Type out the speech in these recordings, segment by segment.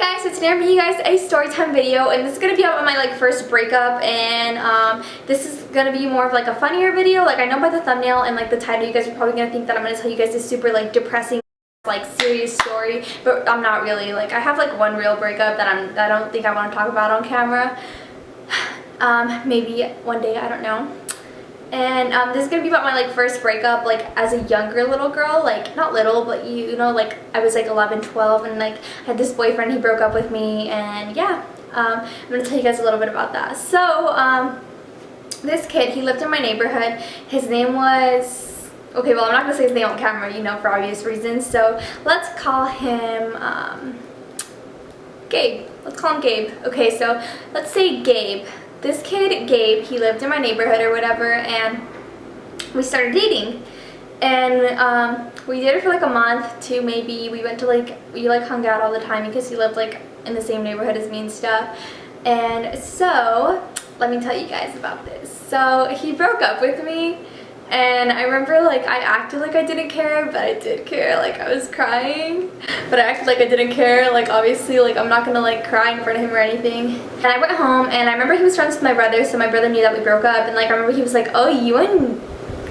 Hi guys, so today I'm bringing you guys a story time video, and this is gonna be about my first breakup, and this is gonna be more of a funnier video. I know by the thumbnail and the title, you guys are probably gonna think that I'm gonna tell you guys this super depressing serious story, but I'm not really. I have one real breakup that I don't think I want to talk about on camera. Maybe one day, I don't know. And this is gonna be about my first breakup as a younger little girl, not little, but you know, I was 11, 12, and I had this boyfriend. He broke up with me, and yeah, I'm gonna tell you guys a little bit about that. So this kid, he lived in my neighborhood. His name was, okay, well, I'm not gonna say his name on camera, you know, for obvious reasons, so let's call him Gabe. Let's call him Gabe. Okay, so let's say Gabe. This kid, Gabe, he lived in my neighborhood or whatever, and we started dating. And we did it for a month, two maybe. We went to we hung out all the time because he lived in the same neighborhood as me and stuff. And so, let me tell you guys about this. So, he broke up with me. And I remember I acted like I didn't care, but I did care. I was crying, but I acted like I didn't care. Obviously, I'm not gonna cry in front of him or anything. And I went home, and I remember he was friends with my brother, so my brother knew that we broke up. And I remember he was like, "Oh, you and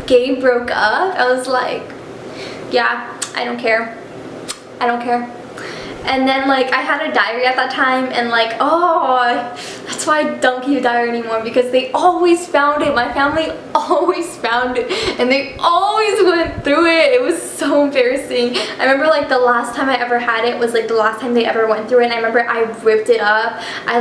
Gabe broke up?" I was like, "Yeah, I don't care. I don't care." And then I had a diary at that time, and oh, that's why I don't keep a diary anymore, because they always found it. My family always found it, and they always went through it. It was so embarrassing. I remember the last time I ever had it was the last time they ever went through it, and I remember I ripped it up. I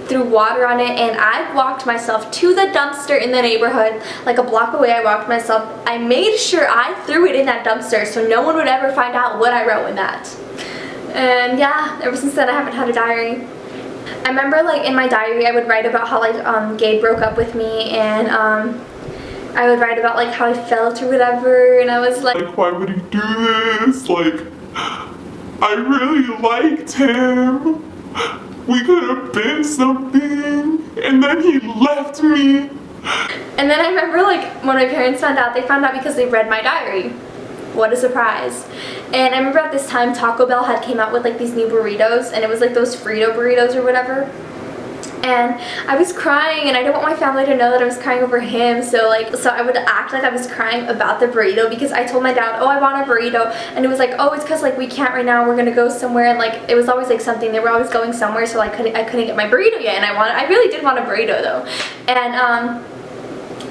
threw water on it, and I walked myself to the dumpster in the neighborhood, a block away. I walked myself. I made sure I threw it in that dumpster so no one would ever find out what I wrote in that. And yeah, ever since then I haven't had a diary. I remember in my diary I would write about how Gabe broke up with me, and I would write about how I felt or whatever, and I was like, why would he do this? I really liked him. We could have been something, and then he left me. And then I remember when my parents found out, they found out because they read my diary. What a surprise. And I remember at this time Taco Bell had came out with these new burritos, and it was those Frito burritos or whatever. And I was crying, and I didn't want my family to know that I was crying over him, so so I would act like I was crying about the burrito, because I told my dad, "Oh, I want a burrito," and it was oh, it's because we can't right now, we're gonna go somewhere, and it was always something, they were always going somewhere, so I couldn't get my burrito yet, and I really did want a burrito though. And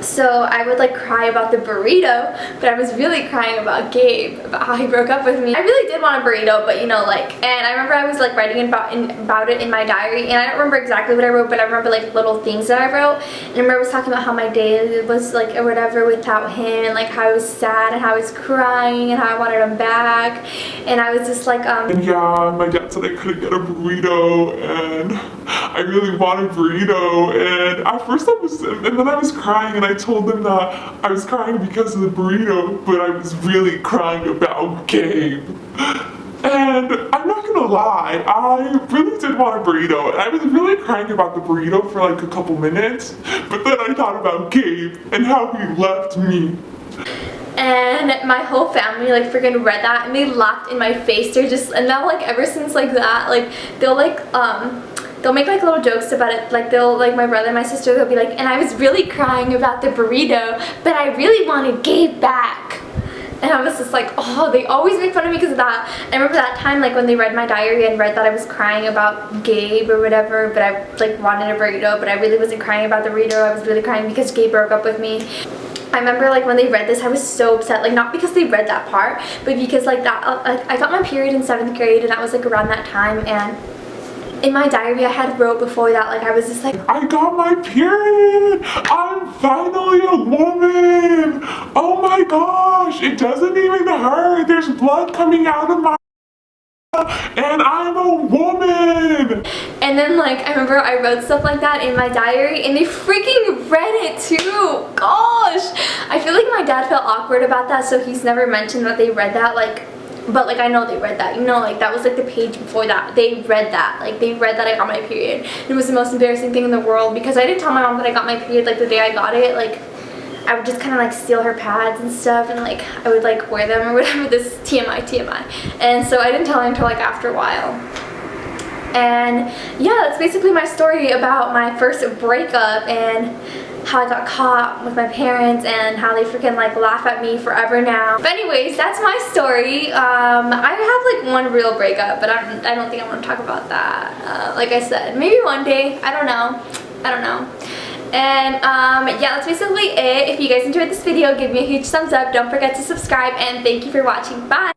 so I would cry about the burrito, but I was really crying about Gabe, about how he broke up with me. I really did want a burrito, but you know, and I remember I was writing about it in my diary, and I don't remember exactly what I wrote, but I remember little things that I wrote. And I remember I was talking about how my day was or whatever without him, and how I was sad, and how I was crying, and how I wanted him back. And I was just And yeah, my dad said I couldn't get a burrito, and I really wanted a burrito, and at first and then I was crying, and I told them that I was crying because of the burrito, but I was really crying about Gabe. And I'm not gonna lie, I really did want a burrito, and I was really crying about the burrito for a couple minutes, but then I thought about Gabe and how he left me. And my whole family freaking read that, and they laughed in my face. They're just, and now ever since that, they'll make little jokes about it. They'll my brother and my sister, they'll be and I was really crying about the burrito, but I really wanted Gabe back. And I was just oh, they always make fun of me because of that. I remember that time when they read my diary and read that I was crying about Gabe or whatever, but I wanted a burrito, but I really wasn't crying about the burrito. I was really crying because Gabe broke up with me. I remember when they read this, I was so upset, not because they read that part, but because I got my period in 7th grade, and that was around that time. And in my diary I had wrote before that, I was just I got my period! I'm finally a woman! Oh my gosh, it doesn't even hurt! There's blood coming out of my and I'm a woman! And then I remember I wrote stuff like that in my diary, and they freaking read it too! Gosh! I feel my dad felt awkward about that, so he's never mentioned that they read that, but I know they read that, you know, that was the page before that. They read that, they read that I got my period. It was the most embarrassing thing in the world, because I didn't tell my mom that I got my period the day I got it. I would just kind of steal her pads and stuff, and I would wear them or whatever. This TMI. And so I didn't tell her until after a while. And yeah, that's basically my story about my first breakup and how I got caught with my parents and how they freaking like laugh at me forever now. But anyways, that's my story. I have like one real breakup, but I don't think I want to talk about that. Like I said, maybe one day. I don't know. And yeah, that's basically it. If you guys enjoyed this video, give me a huge thumbs up. Don't forget to subscribe, and thank you for watching. Bye!